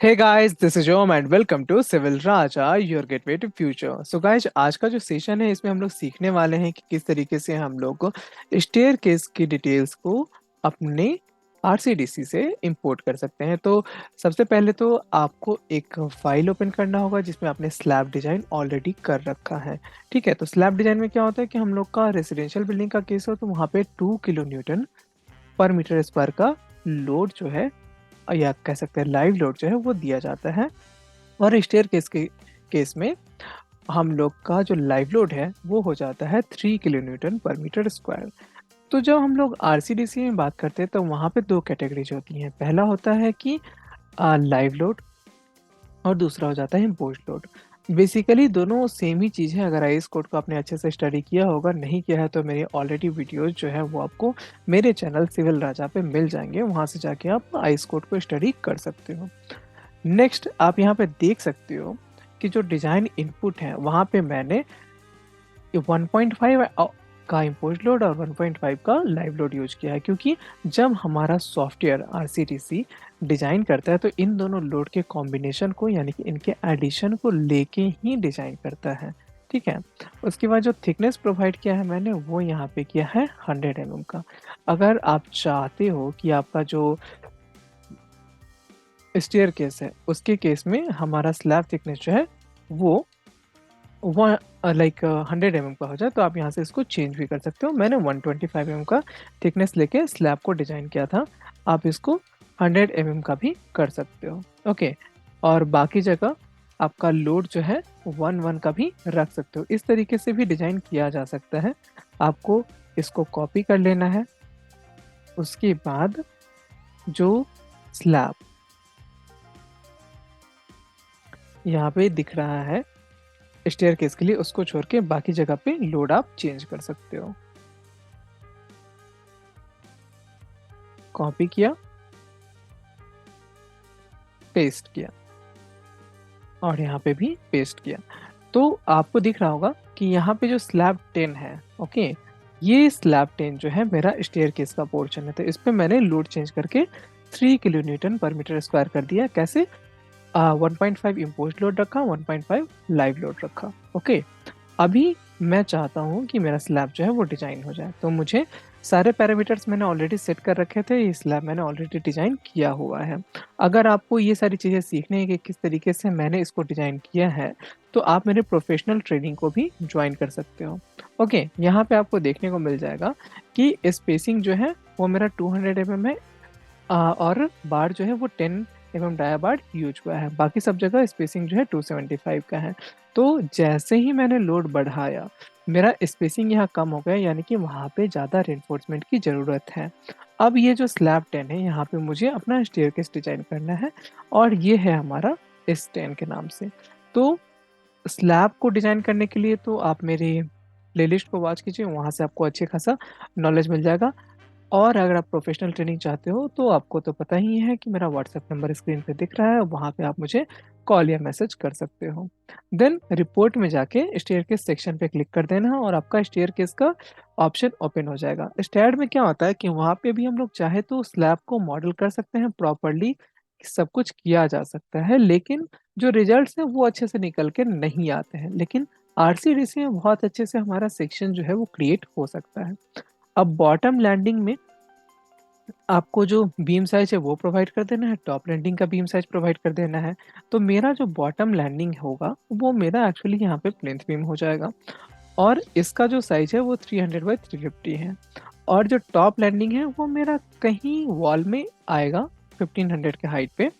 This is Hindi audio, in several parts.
Hey guys, this is Om and welcome to Civil Raja, your gateway to future. So guys, आज का जो सेशन है इसमें हम लोग सीखने वाले हैं कि किस तरीके से हम लोग स्टेयर केस की डिटेल्स को अपने आरसीडीसी से इंपोर्ट कर सकते हैं। तो सबसे पहले तो आपको एक फाइल ओपन करना होगा जिसमें आपने स्लैब डिजाइन ऑलरेडी कर रखा है। ठीक है, तो स्लैब डिजाइन में क्या होता है कि हम लोग का रेजिडेंशियल बिल्डिंग का केस हो तो वहाँ पे 2 किलो न्यूटन पर मीटर स्क्वायर का लोड जो है या कह सकते हैं लाइव लोड जो है वो दिया जाता है। और स्टेयर केस के केस में हम लोग का जो लाइव लोड है वो हो जाता है 3 किलो न्यूटन पर मीटर स्क्वायर। तो जब हम लोग आरसीडीसी में बात करते हैं तो वहाँ पे दो कैटेगरीज होती हैं। पहला होता है कि लाइव लोड और दूसरा हो जाता है इम्पोज्ड लोड। बेसिकली दोनों सेम ही चीज़ है। अगर आईएस कोड को आपने अच्छे से स्टडी किया होगा, नहीं किया है तो मेरी ऑलरेडी वीडियोस जो है वो आपको मेरे चैनल सिविल राजा पे मिल जाएंगे, वहाँ से जाके आप आईएस कोड को स्टडी कर सकते हो। नेक्स्ट आप यहाँ पे देख सकते हो कि जो डिज़ाइन इनपुट है वहाँ पे मैंने 1.5 का इम्पोज लोड और 1.5 का लाइव लोड यूज किया है, क्योंकि जब हमारा सॉफ्टवेयर आरसीटीसी डिज़ाइन करता है तो इन दोनों लोड के कॉम्बिनेशन को यानी कि इनके एडिशन को लेके ही डिज़ाइन करता है। ठीक है, उसके बाद जो थिकनेस प्रोवाइड किया है मैंने वो यहाँ पे किया है 100 mm का। अगर आप चाहते हो कि आपका जो स्टेयर केस है उसके केस में हमारा स्लैब थिकनेस जो है वो वन 100 mm का हो जाए तो आप यहाँ से इसको चेंज भी कर सकते हो। मैंने 125 mm का थिकनेस लेके स्लैब को डिजाइन किया था, आप इसको 100 mm का भी कर सकते हो। ओके, और बाकी जगह आपका लोड जो है 1 का भी रख सकते हो। इस तरीके से भी डिजाइन किया जा सकता है। आपको इसको कॉपी कर लेना है। उसके बाद जो स्लैब यहाँ पे दिख रहा है स्टेयर केस के लिए, उसको छोड़ के बाकी जगह पे लोड आप चेंज कर सकते हो। कॉपी किया, पेस्ट किया और यहाँ पे भी पेस्ट किया, तो आपको दिख रहा होगा कि यहाँ पे जो स्लैब 10 है, ओके, ये स्लैब 10 जो है मेरा स्टेयर केस का पोर्शन है। तो इस पे मैंने लोड चेंज करके 3 किलो न्यूटन पर मीटर स्क्वायर कर दिया। कैसे? 1.5 इम्पोज लोड रखा, 1.5 लाइव लोड रखा। ओके, अभी मैं चाहता हूँ कि मेरा स्लैब जो है वो डिजाइन हो जाए, तो मुझे सारे पैरामीटर्स मैंने ऑलरेडी सेट कर रखे थे, ये स्लैब मैंने ऑलरेडी डिजाइन किया हुआ है। अगर आपको ये सारी चीज़ें सीखनी है कि किस तरीके से मैंने इसको डिजाइन किया है तो आप मेरे प्रोफेशनल ट्रेनिंग को भी ज्वाइन कर सकते हो। ओके, यहाँ पे आपको देखने को मिल जाएगा कि स्पेसिंग जो है वो मेरा 200 mm है, और बार जो है वो 10 mm डाया बार यूज हुआ है। बाकी सब जगह स्पेसिंग जो है 275 का है। तो जैसे ही मैंने लोड बढ़ाया मेरा स्पेसिंग यहाँ कम हो गया, यानी कि वहाँ पे ज़्यादा रेनफोर्समेंट की ज़रूरत है। अब ये जो स्लैब 10 है यहाँ पे मुझे अपना स्टेयरकेस डिजाइन करना है और ये है हमारा इस 10 के नाम से। तो स्लैब को डिजाइन करने के लिए तो आप मेरी प्लेलिस्ट को वॉच कीजिए, वहाँ से आपको अच्छे खासा नॉलेज मिल जाएगा। और अगर आप प्रोफेशनल ट्रेनिंग चाहते हो तो आपको तो पता ही है कि मेरा व्हाट्सएप नंबर स्क्रीन पे दिख रहा है, वहाँ पे आप मुझे कॉल या मैसेज कर सकते हो। देन रिपोर्ट में जाके स्टेयरकेस सेक्शन पे क्लिक कर देना और आपका स्टेयरकेस का ऑप्शन ओपन हो जाएगा। स्टेयर में क्या होता है कि वहाँ पे भी हम लोग चाहे तो स्लैब को मॉडल कर सकते हैं प्रॉपरली, सब कुछ किया जा सकता है, लेकिन जो रिजल्ट्स हैं वो अच्छे से निकल के नहीं आते हैं। लेकिन आरसीडीसी में बहुत अच्छे से हमारा सेक्शन जो है वो क्रिएट हो सकता है। अब बॉटम लैंडिंग में आपको जो बीम साइज है वो प्रोवाइड कर देना है, टॉप लैंडिंग का बीम साइज प्रोवाइड कर देना है। तो मेरा जो बॉटम लैंडिंग होगा वो मेरा एक्चुअली यहाँ पे प्लिंथ बीम हो जाएगा और इसका जो साइज है वो 300/350 है। और जो टॉप लैंडिंग है वो मेरा कहीं वॉल में आएगा 1500 के हाइट पे,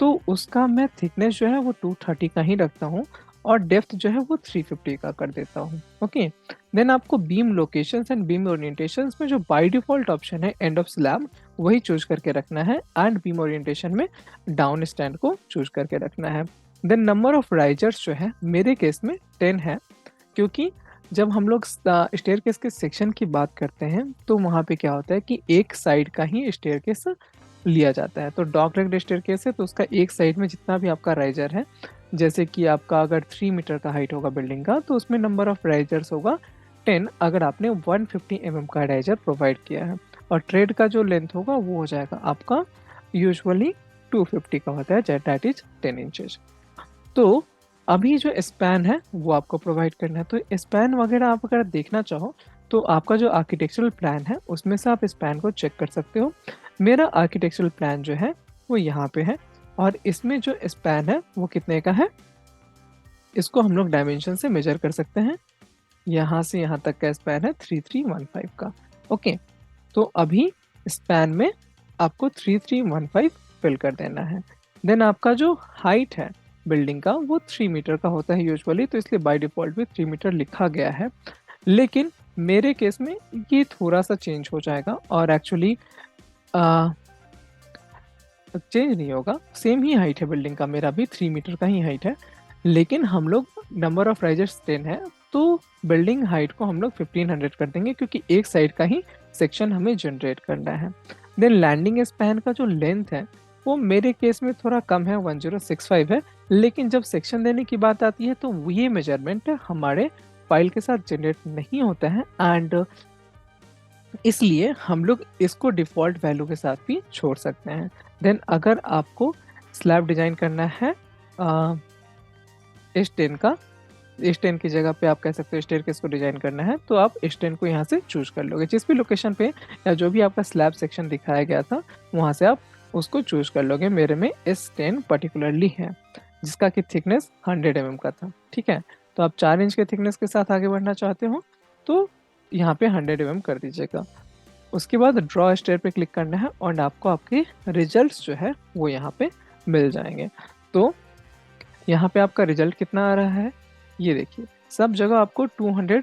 तो उसका मैं थिकनेस जो है वो 230 का ही रखता हूँ और डेप्थ जो है वो 350 का कर देता हूँ। ओके, देन आपको beam locations and beam orientations में जो बाय डिफॉल्ट ऑप्शन है एंड ऑफ स्लैब वही चूज करके रखना है, एंड बीम ओरिएंटेशन में डाउन स्टैंड को चूज करके रखना है। देन नंबर ऑफ राइजर्स जो है मेरे केस में 10 है, क्योंकि जब हम लोग स्टेयरकेस के सेक्शन की बात करते हैं तो वहाँ पे क्या होता है कि एक साइड का ही स्टेयरकेस लिया जाता है। तो डॉग लेग स्टेयरकेस है तो उसका एक साइड में जितना भी आपका राइजर है, जैसे कि आपका अगर 3 मीटर का हाइट होगा बिल्डिंग का तो उसमें नंबर ऑफ राइजर्स होगा 10, अगर आपने 150 का राइजर प्रोवाइड किया है। और ट्रेड का जो लेंथ होगा वो हो जाएगा आपका यूजुअली 250 का होता है, दैट इज 10 इंचेस। तो अभी जो स्पैन है वो आपको प्रोवाइड करना है। तो स्पैन वगैरह आप अगर देखना चाहो तो आपका जो आर्किटेक्चरल प्लान है उसमें से आप स्पैन को चेक कर सकते हो। मेरा आर्किटेक्चरल प्लान जो है वो यहाँ पे है, और इसमें जो स्पैन है वो कितने का है, इसको हम लोग डायमेंशन से मेजर कर सकते हैं। यहाँ से यहाँ तक का स्पैन है 3315 का। ओके, तो अभी स्पैन में आपको 3315 फिल कर देना है। देन आपका जो हाइट है बिल्डिंग का वो 3 मीटर का होता है यूजुअली, तो इसलिए बाय डिफॉल्ट भी 3 मीटर लिखा गया है। लेकिन मेरे केस में ये थोड़ा सा चेंज हो जाएगा, और एक्चुअली चेंज नहीं होगा, सेम ही हाइट है बिल्डिंग का, मेरा भी 3 मीटर का ही हाइट है। लेकिन हम लोग नंबर ऑफ राइजर्स 10 है, तो बिल्डिंग हाइट को हम लोग 1500 कर देंगे, क्योंकि एक साइड का ही सेक्शन हमें जनरेट करना है। देन लैंडिंग स्पैन का जो लेंथ है वो मेरे केस में थोड़ा कम है, 1065 है। लेकिन जब सेक्शन देने की बात आती है तो ये मेजरमेंट हमारे फाइल के साथ जनरेट नहीं होता है, एंड इसलिए हम लोग इसको डिफ़ॉल्ट वैल्यू के साथ भी छोड़ सकते हैं। देन अगर आपको स्लैब डिज़ाइन करना है S10 का, S10 की जगह पे आप कह सकते हो स्टेयरकेस को डिज़ाइन करना है, तो आप S10 को यहाँ से चूज़ कर लोगे। जिस भी लोकेशन पे या जो भी आपका स्लैब सेक्शन दिखाया गया था, वहाँ से आप उसको चूज़ कर लोगे। मेरे में S10 पर्टिकुलरली है, जिसका कि थिकनेस 100 mm का था, ठीक है? तो आप 4 इंच के थिकनेस के साथ आगे बढ़ना चाहते हो, तो यहाँ पे 100 mm कर दीजिएगा। उसके बाद ड्रॉ स्टेयर पे क्लिक करना है, और आपको आपके रिजल्ट्स जो है वो यहाँ पे मिल जाएंगे। तो यहाँ पे आपका रिजल्ट कितना आ रहा है, ये देखिए, सब जगह आपको 200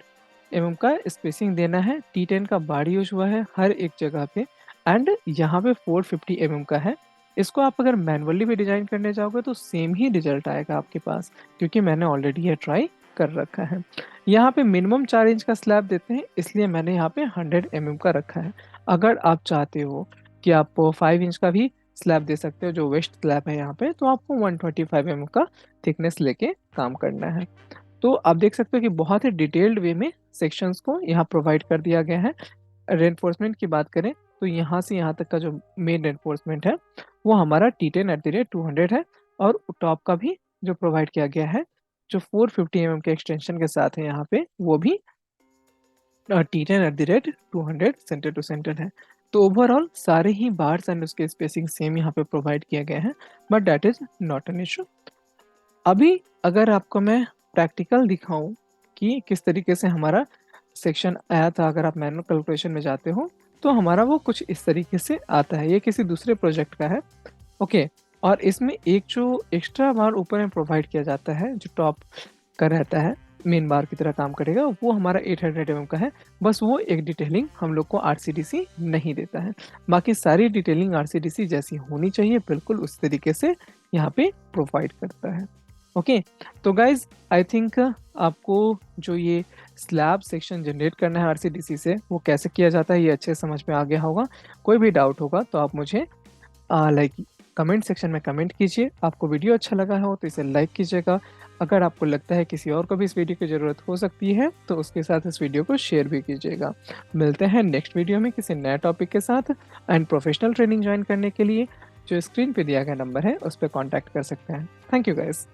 mm का स्पेसिंग देना है। T10 का बार यूज हुआ है हर एक जगह पे, एंड यहाँ पे 450 mm का है। इसको आप अगर मैनुअली भी डिजाइन करने जाओगे तो सेम ही रिजल्ट आएगा आपके पास, क्योंकि मैंने ऑलरेडी ये ट्राई कर रखा है। यहाँ पे मिनिमम 4 इंच का स्लैब देते हैं, इसलिए मैंने यहाँ पे 100 mm का रखा है। अगर आप चाहते हो कि आप 5 इंच का भी स्लैब दे सकते हो, जो वेस्ट स्लैब है यहाँ पे, तो आपको 125 mm का थिकनेस लेके काम करना है। तो आप देख सकते हो कि बहुत ही डिटेल्ड वे में सेक्शंस को यहाँ प्रोवाइड कर दिया गया है। रेनफोर्समेंट की बात करें तो यहाँ से यहाँ तक का जो मेन रेनफोर्समेंट है वो हमारा T10/200 है, और टॉप का भी जो प्रोवाइड किया गया है, जो 450 mm के एक्सटेंशन के साथ है यहाँ पे, वो भी T10/200 सेंटर टू सेंटर है। तो ओवरऑल सारे ही बार्स एंड उसके स्पेसिंग सेम यहाँ पे प्रोवाइड किया गया है, but that is not an issue. अभी अगर आपको मैं प्रैक्टिकल दिखाऊं कि किस तरीके से हमारा सेक्शन आया था, अगर आप मैनुअल कैलकुलेशन में जाते हो तो हमारा वो कुछ इस तरीके से आता है। ये किसी दूसरे प्रोजेक्ट का है, ओके। और इसमें एक जो एक्स्ट्रा बार ऊपर में प्रोवाइड किया जाता है, जो टॉप का रहता है, मेन बार की तरह काम करेगा, वो हमारा 800 mm का है। बस वो एक डिटेलिंग हम लोग को आरसीडीसी नहीं देता है, बाकी सारी डिटेलिंग आरसीडीसी जैसी होनी चाहिए बिल्कुल उस तरीके से यहाँ पे प्रोवाइड करता है। ओके, तो गाइज आई थिंक आपको जो ये स्लैब सेक्शन जनरेट करना है आरसीडीसी से, वो कैसे किया जाता है ये अच्छे समझ में आ गया होगा। कोई भी डाउट होगा तो आप मुझे लाइक कमेंट सेक्शन में कमेंट कीजिए। आपको वीडियो अच्छा लगा हो तो इसे लाइक कीजिएगा। अगर आपको लगता है किसी और को भी इस वीडियो की ज़रूरत हो सकती है तो उसके साथ इस वीडियो को शेयर भी कीजिएगा। मिलते हैं नेक्स्ट वीडियो में किसी नए टॉपिक के साथ। एंड प्रोफेशनल ट्रेनिंग ज्वाइन करने के लिए जो स्क्रीन पे दिया गया नंबर है उस पर कॉन्टैक्ट कर सकते हैं। Thank you guys.